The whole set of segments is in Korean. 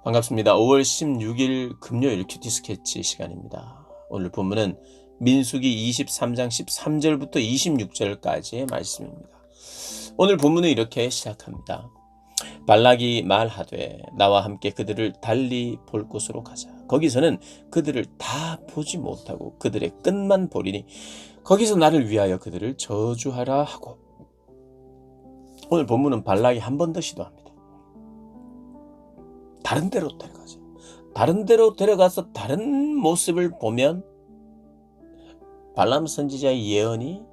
반갑습니다. 5월 16일 금요일 큐티 스케치 시간입니다. 오늘 본문은 민수기 23장 13절부터 26절까지의 말씀입니다. 오늘 본문은 이렇게 시작합니다. 발락이 말하되 나와 함께 그들을 달리 볼 곳으로 가자. 거기서는 그들을 다 보지 못하고 그들의 끝만 보리니 거기서 나를 위하여 그들을 저주하라 하고. 오늘 본문은 발락이 한 번 더 시도합니다. 다른 데로 데려가죠. 다른 데로 데려가서 다른 모습을 보면 발람 선지자의 예언이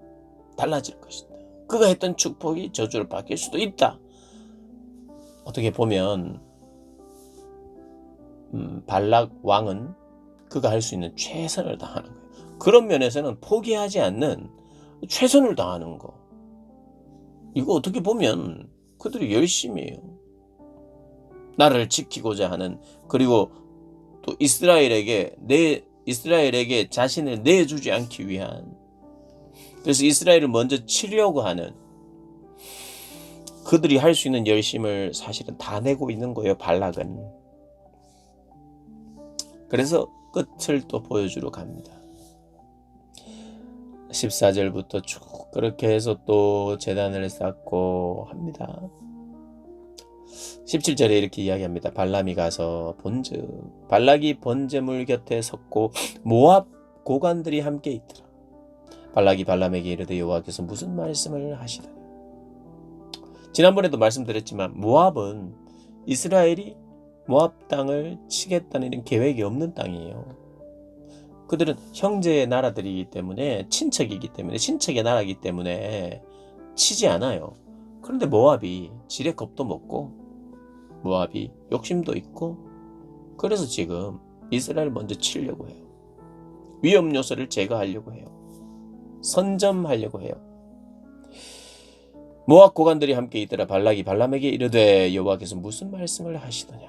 달라질 것이다. 그가 했던 축복이 저주로 바뀔 수도 있다. 어떻게 보면 발락 왕은 그가 할 수 있는 최선을 다하는 거예요. 그런 면에서는 포기하지 않는 최선을 다하는 거. 이거 어떻게 보면 그들이 열심히 해요. 나라를 지키고자 하는, 그리고 또 이스라엘에게 자신을 내주지 않기 위한, 그래서 이스라엘을 먼저 치려고 하는 그들이 할 수 있는 열심을 사실은 다 내고 있는 거예요, 발락은. 그래서 끝을 또 보여주러 갑니다. 14절부터 쭉 그렇게 해서 또 제단을 쌓고 합니다. 17절에 이렇게 이야기합니다. 발람이 가서 본즉 발락이 번제물 곁에 섰고 모압 고관들이 함께 있더라. 발락이 발람에게 이르되 여호와께서 무슨 말씀을 하시더냐. 지난번에도 말씀드렸지만 모압은 이스라엘이 모압 땅을 치겠다는 이런 계획이 없는 땅이에요. 그들은 형제의 나라들이기 때문에, 친척의 나라이기 때문에 치지 않아요. 그런데 모압이 지레 겁도 먹고 모압이 욕심도 있고, 그래서 지금 이스라엘 먼저 치려고 해요. 위험 요소를 제거하려고 해요. 선점하려고 해요. 모압 고관들이 함께 있더라. 발락이 발람에게 이르되 여호와께서 무슨 말씀을 하시더냐.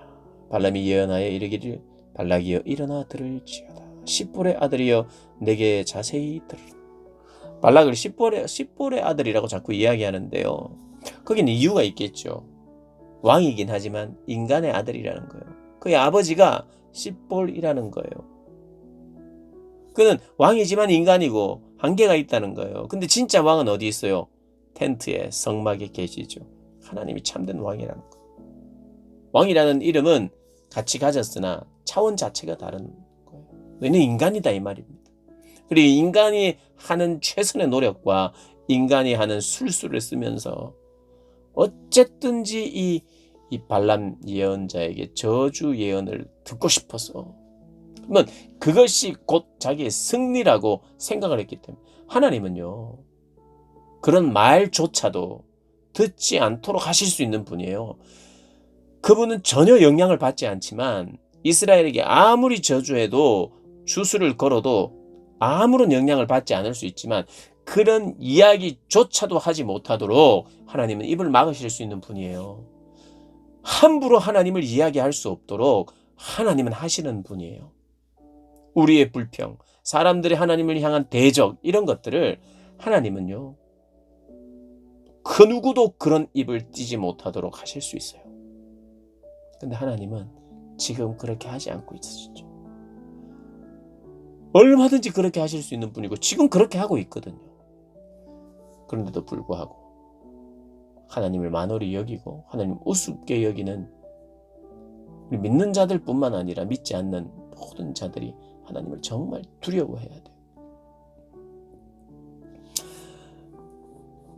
발람이 예언하여 이르기를 발락이여 일어나 들을지어다. 십볼의 아들이여 내게 자세히 들으라. 발락을 십볼의 아들이라고 자꾸 이야기하는데요. 거기는 이유가 있겠죠. 왕이긴 하지만 인간의 아들이라는 거예요. 그의 아버지가 십볼이라는 거예요. 그는 왕이지만 인간이고 한계가 있다는 거예요. 근데 진짜 왕은 어디 있어요? 텐트에, 성막에 계시죠. 하나님이 참된 왕이라는 거예요. 왕이라는 이름은 같이 가졌으나 차원 자체가 다른 거예요. 너희는 인간이다 이 말입니다. 그리고 인간이 하는 최선의 노력과 인간이 하는 술수를 쓰면서 어쨌든지 이 발람 예언자에게 저주 예언을 듣고 싶어서, 그러면 그것이 곧 자기의 승리라고 생각을 했기 때문에, 하나님은요 그런 말조차도 듣지 않도록 하실 수 있는 분이에요. 그분은 전혀 영향을 받지 않지만 이스라엘에게 아무리 저주해도 주술을 걸어도 아무런 영향을 받지 않을 수 있지만 그런 이야기조차도 하지 못하도록 하나님은 입을 막으실 수 있는 분이에요. 함부로 하나님을 이야기할 수 없도록 하나님은 하시는 분이에요. 우리의 불평, 사람들이 하나님을 향한 대적, 이런 것들을 하나님은요 그 누구도 그런 입을 띄지 못하도록 하실 수 있어요. 근데 하나님은 지금 그렇게 하지 않고 있으시죠. 얼마든지 그렇게 하실 수 있는 분이고 지금 그렇게 하고 있거든요. 그런데도 불구하고 하나님을 만홀히 여기고 하나님 우습게 여기는 우리 믿는 자들 뿐만 아니라 믿지 않는 모든 자들이 하나님을 정말 두려워해야 돼요.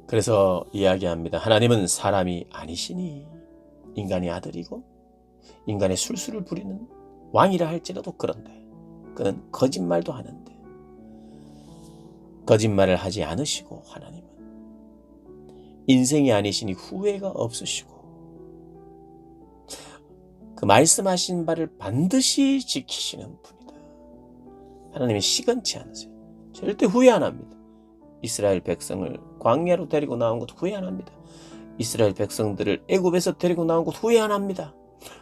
그래서 이야기합니다. 하나님은 사람이 아니시니 인간의 아들이고 인간의 술수를 부리는 왕이라 할지라도 그런데 그는 거짓말도 하는데 거짓말을 하지 않으시고, 하나님은 인생이 아니시니 후회가 없으시고 그 말씀하신 바를 반드시 지키시는 분이다. 하나님이 시건치 않으세요. 절대 후회 안 합니다. 이스라엘 백성을 광야로 데리고 나온 것 후회 안 합니다. 이스라엘 백성들을 애굽에서 데리고 나온 것 후회 안 합니다.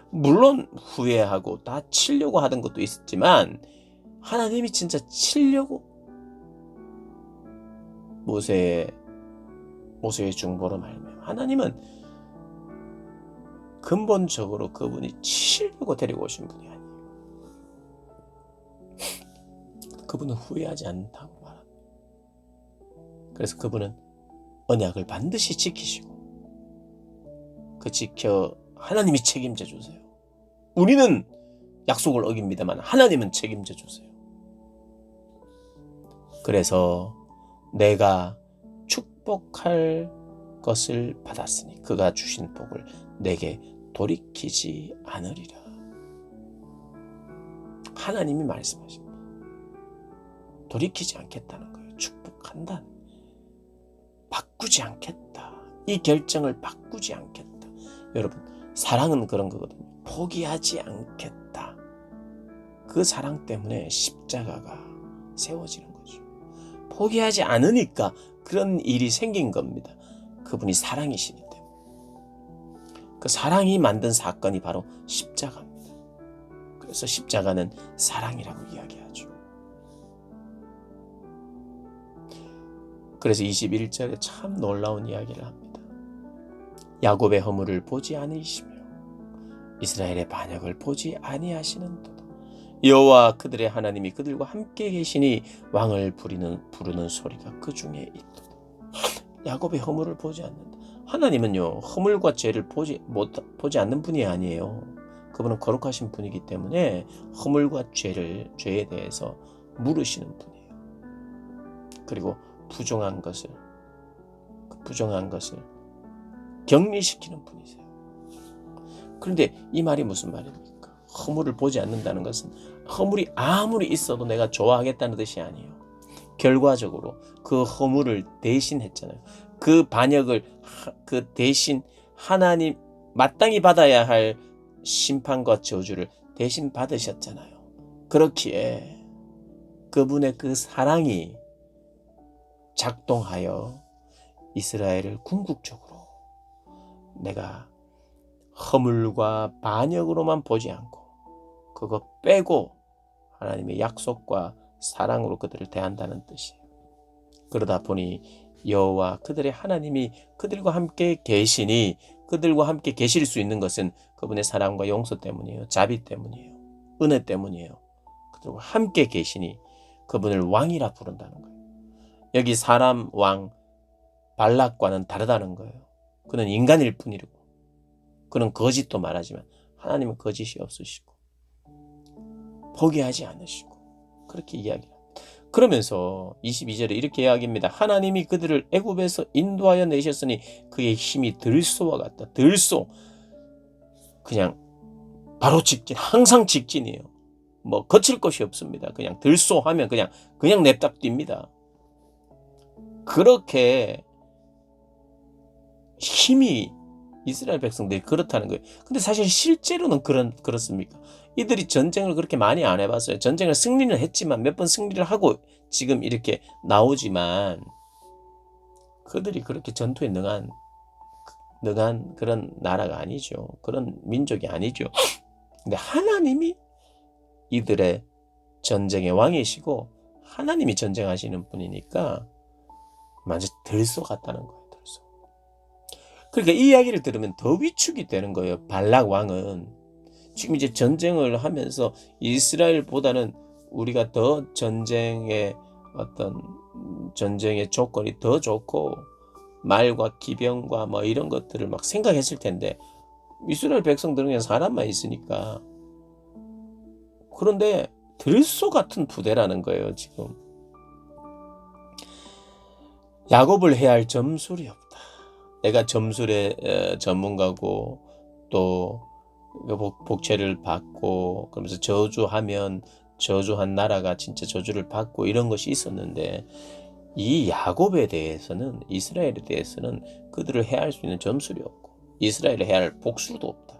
물론 후회하고 다 치려고 하던 것도 있었지만 하나님이 진짜 치려고 모세의 중보로 말미암아 하나님은 근본적으로 그분이 치려고 데리고 오신 분이 아니에요. 그분은 후회하지 않는다고 말합니다. 그래서 그분은 언약을 반드시 지키시고 하나님이 책임져 주세요. 우리는 약속을 어깁니다만 하나님은 책임져 주세요. 그래서 내가 축복할 것을 받았으니 그가 주신 복을 내게 돌이키지 않으리라. 하나님이 말씀하십니다. 돌이키지 않겠다는 거예요. 축복한다. 바꾸지 않겠다. 이 결정을 바꾸지 않겠다. 여러분, 사랑은 그런 거거든요. 포기하지 않겠다. 그 사랑 때문에 십자가가 세워지는 거죠. 포기하지 않으니까 그런 일이 생긴 겁니다. 그분이 사랑이시기 때문에. 그 사랑이 만든 사건이 바로 십자가입니다. 그래서 십자가는 사랑이라고 이야기하죠. 그래서 21절에 참 놀라운 이야기를 합니다. 야곱의 허물을 보지 않으시며 이스라엘의 반역을 보지 아니하시는도다. 여호와 그들의 하나님이 그들과 함께 계시니 왕을 부르는 소리가 그 중에 있도다. 야곱의 허물을 보지 않는다. 하나님은요, 허물과 죄를 보지 않는 분이 아니에요. 그분은 거룩하신 분이기 때문에 허물과 죄에 대해서 물으시는 분이에요. 그리고 부정한 것을 격리시키는 분이세요. 그런데 이 말이 무슨 말입니까? 허물을 보지 않는다는 것은 허물이 아무리 있어도 내가 좋아하겠다는 뜻이 아니에요. 결과적으로 그 허물을 대신했잖아요. 그 반역을 대신 하나님 마땅히 받아야 할 심판과 저주를 대신 받으셨잖아요. 그렇기에 그분의 그 사랑이 작동하여 이스라엘을 궁극적으로 내가 허물과 반역으로만 보지 않고 그거 빼고 하나님의 약속과 사랑으로 그들을 대한다는 뜻이에요. 그러다 보니 여호와 그들의 하나님이 그들과 함께 계시니, 그들과 함께 계실 수 있는 것은 그분의 사랑과 용서 때문이에요. 자비 때문이에요. 은혜 때문이에요. 그들과 함께 계시니 그분을 왕이라 부른다는 거예요. 여기 사람 왕 발락과는 다르다는 거예요. 그는 인간일 뿐이고 그는 거짓도 말하지만 하나님은 거짓이 없으시고 포기하지 않으시고 그렇게 이야기합니다. 그러면서 22절에 이렇게 이야기합니다. 하나님이 그들을 애굽에서 인도하여 내셨으니 그의 힘이 들소와 같다. 들소, 그냥 바로 직진, 항상 직진이에요. 뭐 거칠 것이 없습니다. 그냥 들소 하면 그냥 냅다 뜁니다. 그렇게 힘이 이스라엘 백성들이 그렇다는 거예요. 근데 사실 실제로는 그렇습니까? 이들이 전쟁을 그렇게 많이 안 해봤어요. 전쟁을 승리는 했지만 몇 번 승리를 하고 지금 이렇게 나오지만 그들이 그렇게 전투에 능한 그런 나라가 아니죠. 그런 민족이 아니죠. 근데 하나님이 이들의 전쟁의 왕이시고 하나님이 전쟁하시는 분이니까 완전 들소 같다는 거예요. 들소. 그러니까 이 이야기를 들으면 더 위축이 되는 거예요. 발락 왕은 지금 이제 전쟁을 하면서 이스라엘보다는 우리가 더 전쟁의 조건이 더 좋고 말과 기병과 뭐 이런 것들을 막 생각했을 텐데 이스라엘 백성들은 그냥 사람만 있으니까. 그런데 들소 같은 부대라는 거예요. 지금 야곱을 해야 할 점술이 없다. 내가 점술의 전문가고 또 복채를 받고 그러면서 저주하면 저주한 나라가 진짜 저주를 받고 이런 것이 있었는데 이 야곱에 대해서는, 이스라엘에 대해서는 그들을 해할 수 있는 점술이 없고 이스라엘을 해야 할 복수도 없다.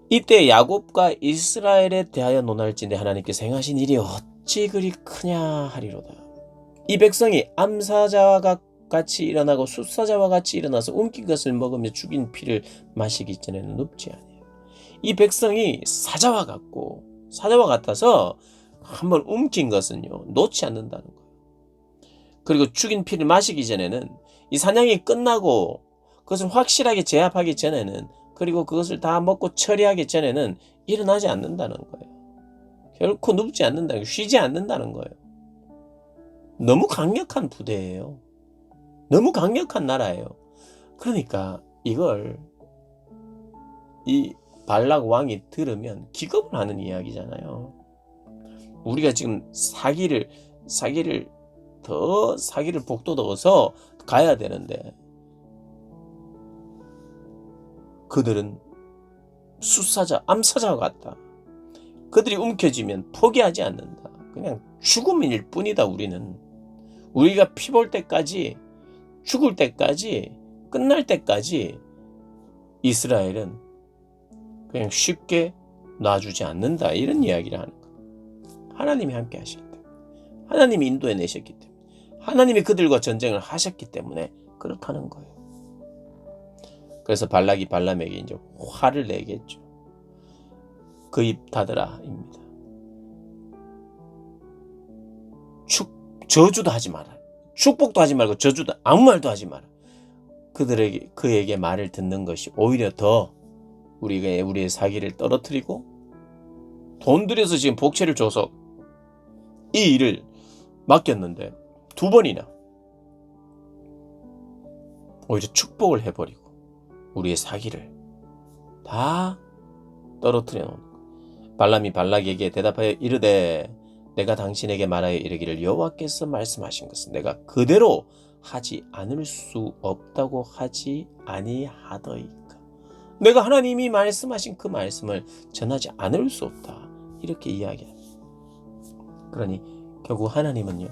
이때 야곱과 이스라엘에 대하여 논할진대 하나님께서 행하신 일이 어찌 그리 크냐 하리로다. 이 백성이 암사자와 같이 일어나고 숫사자와 같이 일어나서 움킨 것을 먹으며 죽인 피를 마시기 전에는 눕지 아니에요. 이 백성이 사자와 같아서 한번 움킨 것은요 놓지 않는다는 거예요. 그리고 죽인 피를 마시기 전에는 이 사냥이 끝나고 그것을 확실하게 제압하기 전에는 그리고 그것을 다 먹고 처리하기 전에는 일어나지 않는다는 거예요. 결코 눕지 않는다는 거예요. 쉬지 않는다는 거예요. 너무 강력한 부대예요. 너무 강력한 나라예요. 그러니까 이걸 이 발락 왕이 들으면 기겁을 하는 이야기잖아요. 우리가 지금 사기를 북돋워서 가야 되는데 그들은 수사자, 암사자와 같다. 그들이 움켜쥐면 포기하지 않는다. 그냥 죽음일 뿐이다. 우리가 피 볼 때까지, 죽을 때까지, 끝날 때까지 이스라엘은 그냥 쉽게 놔주지 않는다. 이런 이야기를 하는 거예요. 하나님이 함께 하시기 때문에, 하나님이 인도해 내셨기 때문에, 하나님이 그들과 전쟁을 하셨기 때문에 그렇다는 거예요. 그래서 발락이 발람에게 이제 화를 내겠죠. 그 입 닫으라입니다. 저주도 하지 마라. 축복도 하지 말고 저주도 아무 말도 하지 마라. 그에게 말을 듣는 것이 오히려 더 우리의 사기를 떨어뜨리고 돈 들여서 지금 복채를 줘서 이 일을 맡겼는데 2번이나 오히려 축복을 해버리고 우리의 사기를 다 떨어뜨려 놓는 거예요. 발람이 발락에게 대답하여 이르되 내가 당신에게 말하여 이르기를 여호와께서 말씀하신 것은 내가 그대로 하지 않을 수 없다고 하지 아니하더이까. 내가 하나님이 말씀하신 그 말씀을 전하지 않을 수 없다. 이렇게 이야기합니다. 그러니 결국 하나님은요.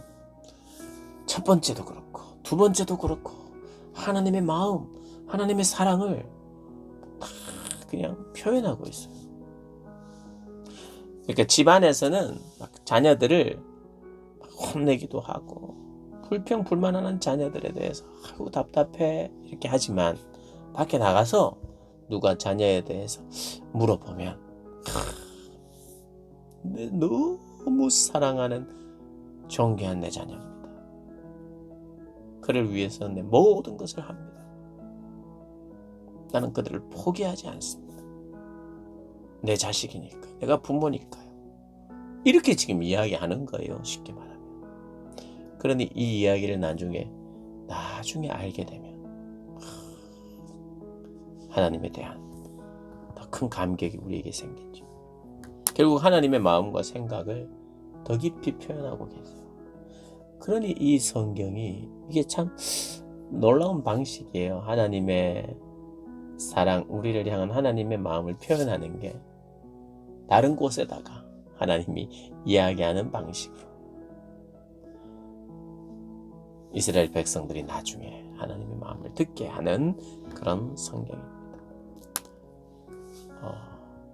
첫 번째도 그렇고 두 번째도 그렇고 하나님의 마음, 하나님의 사랑을 다 그냥 표현하고 있어요. 그러니까 집안에서는 막 자녀들을 막 혼내기도 하고 불평불만하는 자녀들에 대해서 아이고 답답해 이렇게 하지만 밖에 나가서 누가 자녀에 대해서 물어보면 너무 사랑하는 존귀한 내 자녀입니다. 그를 위해서 내 모든 것을 합니다. 나는 그들을 포기하지 않습니다. 내 자식이니까, 내가 부모니까요. 이렇게 지금 이야기하는 거예요. 쉽게 말하면. 그러니 이 이야기를 나중에 알게 되면 하나님에 대한 더 큰 감격이 우리에게 생기죠. 결국 하나님의 마음과 생각을 더 깊이 표현하고 계세요. 그러니 이 성경이 이게 참 놀라운 방식이에요. 하나님의 사랑, 우리를 향한 하나님의 마음을 표현하는 게 다른 곳에다가 하나님이 이야기하는 방식으로 이스라엘 백성들이 나중에 하나님의 마음을 듣게 하는 그런 성경입니다.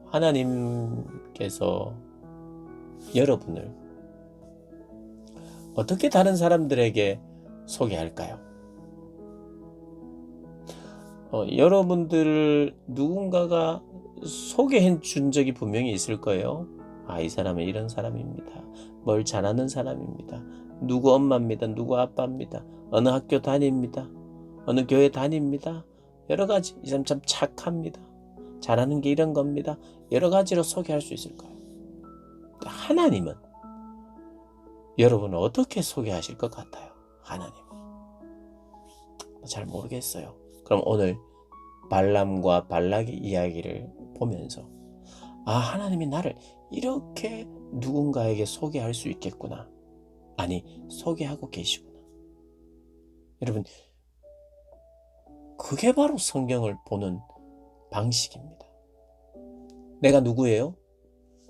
하나님께서 여러분을 어떻게 다른 사람들에게 소개할까요? 여러분들을 누군가가 소개해 준 적이 분명히 있을 거예요. 이 사람은 이런 사람입니다. 뭘 잘하는 사람입니다. 누구 엄마입니다. 누구 아빠입니다. 어느 학교 다닙니다. 어느 교회 다닙니다. 여러 가지. 이 사람 참 착합니다. 잘하는 게 이런 겁니다. 여러 가지로 소개할 수 있을 거예요. 하나님은 여러분을 어떻게 소개하실 것 같아요? 하나님은 잘 모르겠어요. 그럼 오늘 발람과 발락의 이야기를 보면서 하나님이 나를 이렇게 누군가에게 소개할 수 있겠구나. 아니, 소개하고 계시구나. 여러분, 그게 바로 성경을 보는 방식입니다. 내가 누구예요?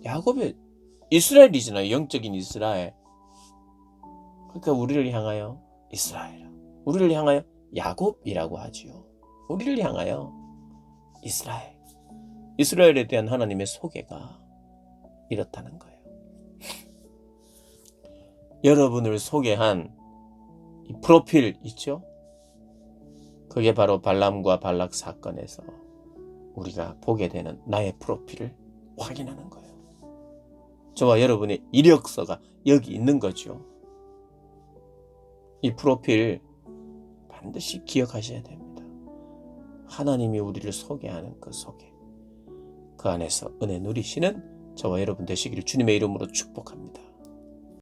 야곱의 이스라엘이잖아요. 영적인 이스라엘. 그러니까 우리를 향하여 이스라엘, 우리를 향하여 야곱이라고 하지요. 우리를 향하여 이스라엘, 이스라엘에 대한 하나님의 소개가 이렇다는 거예요. 여러분을 소개한 이 프로필 있죠? 그게 바로 발람과 발락 사건에서 우리가 보게 되는 나의 프로필을 확인하는 거예요. 저와 여러분의 이력서가 여기 있는 거죠. 이 프로필 반드시 기억하셔야 됩니다. 하나님이 우리를 서게 하는 그 속에 그 안에서 은혜 누리시는 저와 여러분 되시기를 주님의 이름으로 축복합니다.